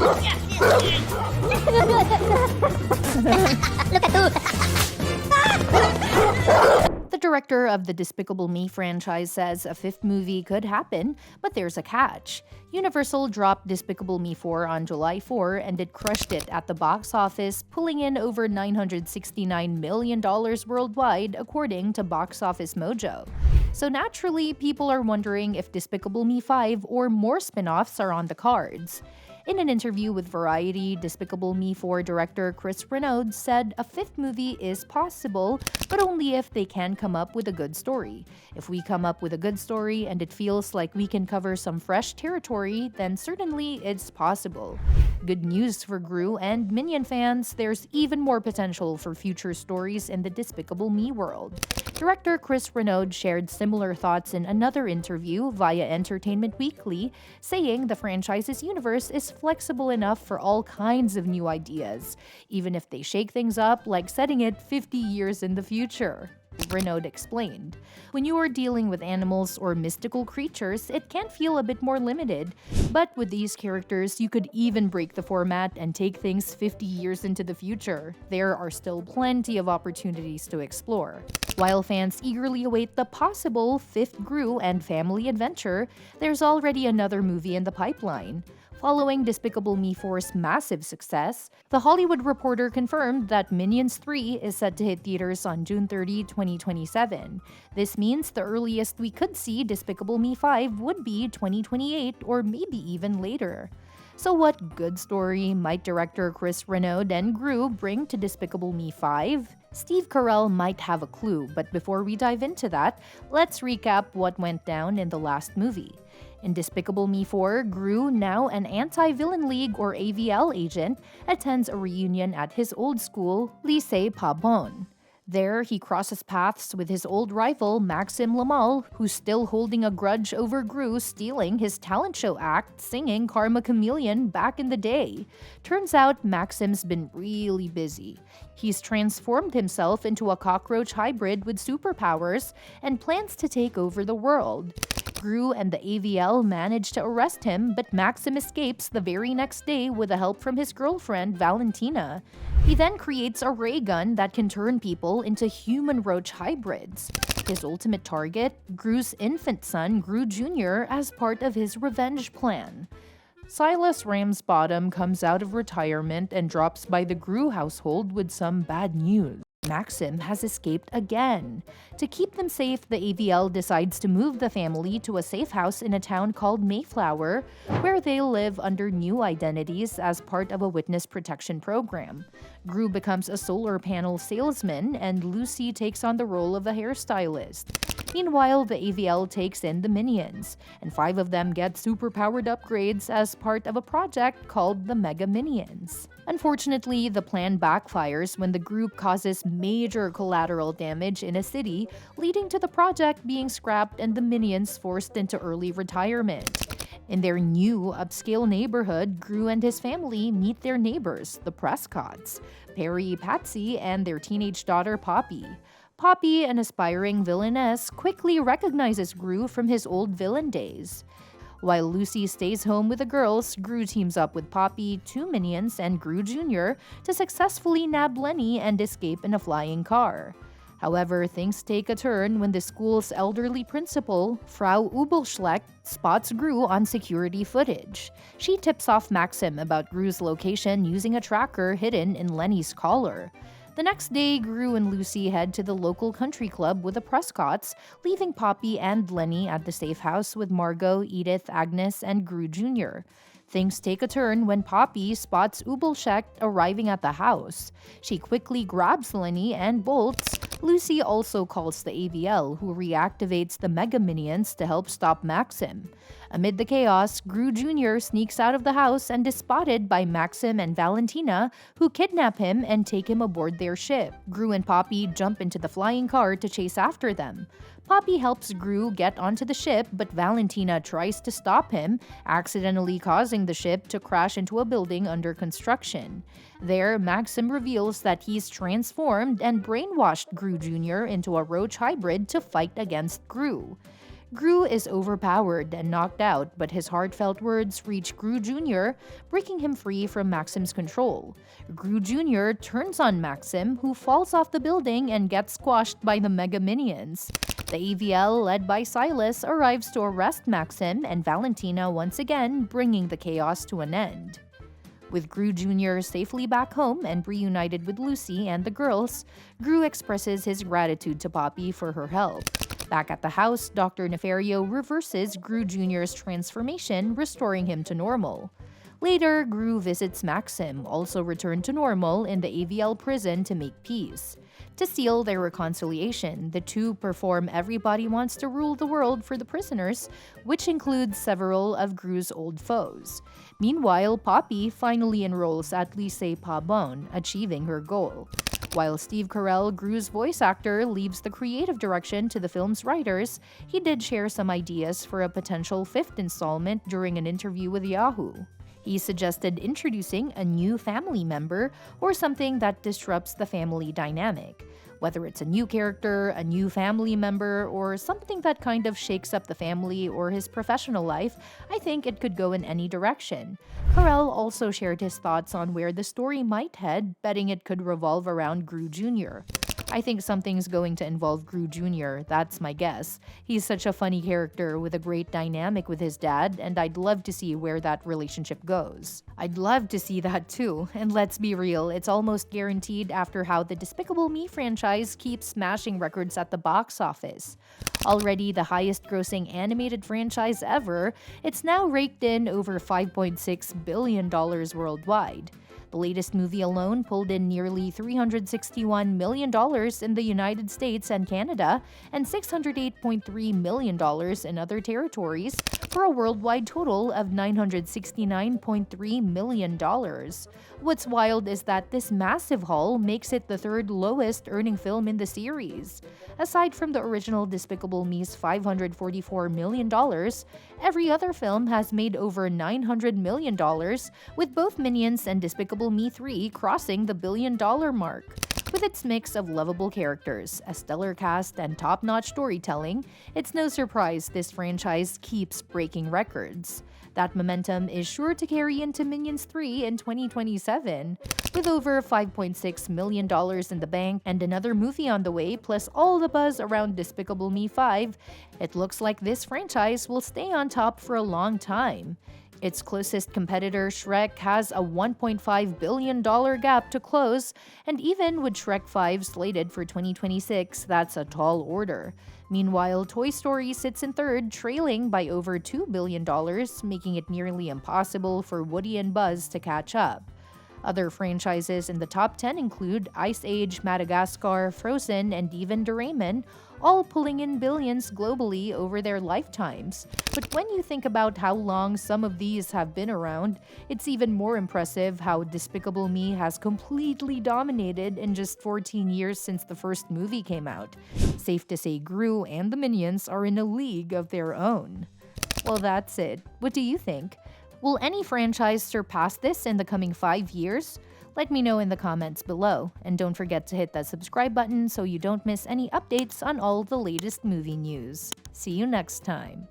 Look at The director of the Despicable Me franchise says a fifth movie could happen, but there's a catch. Universal dropped Despicable Me 4 on July 4 and it crushed it at the box office, pulling in over $969 million worldwide, according to Box Office Mojo. So naturally, people are wondering if Despicable Me 5 or more spin-offs are on the cards. In an interview with Variety, Despicable Me 4 director Chris Renaud said a fifth movie is possible, but only if they can come up with a good story. If we come up with a good story and it feels like we can cover some fresh territory, then certainly it's possible. Good news for Gru and Minion fans, there's even more potential for future stories in the Despicable Me world. Director Chris Renaud shared similar thoughts in another interview via Entertainment Weekly, saying the franchise's universe is flexible enough for all kinds of new ideas, even if they shake things up like setting it 50 years in the future. Renaud explained. When you are dealing with animals or mystical creatures, it can feel a bit more limited, but with these characters, you could even break the format and take things 50 years into the future. There are still plenty of opportunities to explore. While fans eagerly await the possible fifth Gru and family adventure, there's already another movie in the pipeline. Following Despicable Me 4's massive success, The Hollywood Reporter confirmed that Minions 3 is set to hit theaters on June 30, 2027. This means the earliest we could see Despicable Me 5 would be 2028 or maybe even later. So what good story might director Chris Renaud and Gru bring to Despicable Me 5? Steve Carell might have a clue, but before we dive into that, let's recap what went down in the last movie. In Despicable Me 4, Gru, now an anti-villain league or AVL agent, attends a reunion at his old school, Lycée Pabon. There, he crosses paths with his old rival, Maxime Lamal, who's still holding a grudge over Gru stealing his talent show act singing Karma Chameleon back in the day. Turns out, Maxime's been really busy. He's transformed himself into a cockroach hybrid with superpowers and plans to take over the world. Gru and the AVL manage to arrest him, but Maxim escapes the very next day with the help from his girlfriend, Valentina. He then creates a ray gun that can turn people into human roach hybrids. His ultimate target, Gru's infant son, Gru Jr., as part of his revenge plan. Silas Ramsbottom comes out of retirement and drops by the Gru household with some bad news. Maxim has escaped again. To keep them safe, the AVL decides to move the family to a safe house in a town called Mayflower, where they'll live under new identities as part of a witness protection program. Gru becomes a solar panel salesman, and Lucy takes on the role of a hairstylist. Meanwhile, the AVL takes in the Minions, and 5 of them get superpowered upgrades as part of a project called the Mega Minions. Unfortunately, the plan backfires when the group causes major collateral damage in a city, leading to the project being scrapped and the Minions forced into early retirement. In their new, upscale neighborhood, Gru and his family meet their neighbors, the Prescotts, Perry, Patsy, and their teenage daughter, Poppy. Poppy, an aspiring villainess, quickly recognizes Gru from his old villain days. While Lucy stays home with the girls, Gru teams up with Poppy, 2 Minions, and Gru Jr. to successfully nab Lenny and escape in a flying car. However, things take a turn when the school's elderly principal, Frau Ubelschlecht, spots Gru on security footage. She tips off Maxim about Gru's location using a tracker hidden in Lenny's collar. The next day, Gru and Lucy head to the local country club with the Prescotts, leaving Poppy and Lenny at the safe house with Margo, Edith, Agnes, and Gru Jr. Things take a turn when Poppy spots Ubelschlecht arriving at the house. She quickly grabs Lenny and bolts. Lucy also calls the AVL, who reactivates the Mega Minions to help stop Maxim. Amid the chaos, Gru Jr. sneaks out of the house and is spotted by Maxim and Valentina, who kidnap him and take him aboard their ship. Gru and Poppy jump into the flying car to chase after them. Poppy helps Gru get onto the ship, but Valentina tries to stop him, accidentally causing the ship to crash into a building under construction. There, Maxim reveals that he's transformed and brainwashed Gru Jr. into a roach hybrid to fight against Gru. Gru is overpowered and knocked out, but his heartfelt words reach Gru Jr., breaking him free from Maxim's control. Gru Jr. turns on Maxim, who falls off the building and gets squashed by the Mega Minions. The AVL, led by Silas, arrives to arrest Maxim and Valentina once again, bringing the chaos to an end. With Gru Jr. safely back home and reunited with Lucy and the girls, Gru expresses his gratitude to Poppy for her help. Back at the house, Dr. Nefario reverses Gru Jr.'s transformation, restoring him to normal. Later, Gru visits Maxim, also returned to normal, in the AVL prison to make peace. To seal their reconciliation, the two perform Everybody Wants to Rule the World for the prisoners, which includes several of Gru's old foes. Meanwhile, Poppy finally enrolls at Lycée Pabon, achieving her goal. While Steve Carell, Gru's voice actor, leaves the creative direction to the film's writers, he did share some ideas for a potential fifth installment during an interview with Yahoo! He suggested introducing a new family member or something that disrupts the family dynamic. Whether it's a new character, a new family member, or something that kind of shakes up the family or his professional life, I think it could go in any direction. Carell also shared his thoughts on where the story might head, betting it could revolve around Gru Jr. I think something's going to involve Gru Jr., that's my guess. He's such a funny character with a great dynamic with his dad, and I'd love to see where that relationship goes. I'd love to see that too, and let's be real, it's almost guaranteed after how the Despicable Me franchise keeps smashing records at the box office. Already the highest-grossing animated franchise ever, it's now raked in over $5.6 billion worldwide. The latest movie alone pulled in nearly $361 million in the United States and Canada, and $608.3 million in other territories, for a worldwide total of $969.3 million. What's wild is that this massive haul makes it the third lowest earning film in the series. Aside from the original Despicable Me's $544 million, every other film has made over $900 million, with both Minions and Despicable Me 3 crossing the billion-dollar mark. With its mix of lovable characters, a stellar cast, and top-notch storytelling, it's no surprise this franchise keeps breaking records. That momentum is sure to carry into Minions 3 in 2027. With over $5.6 million in the bank and another movie on the way, plus all the buzz around Despicable Me 5, it looks like this franchise will stay on top for a long time. Its closest competitor, Shrek, has a $1.5 billion gap to close, and even with Shrek 5 slated for 2026, that's a tall order. Meanwhile, Toy Story sits in third, trailing by over $2 billion, making it nearly impossible for Woody and Buzz to catch up. Other franchises in the top 10 include Ice Age, Madagascar, Frozen, and even Doraemon, all pulling in billions globally over their lifetimes. But when you think about how long some of these have been around, it's even more impressive how Despicable Me has completely dominated in just 14 years since the first movie came out. Safe to say Gru and the Minions are in a league of their own. Well, that's it. What do you think? Will any franchise surpass this in the coming 5 years? Let me know in the comments below, and don't forget to hit that subscribe button so you don't miss any updates on all the latest movie news. See you next time.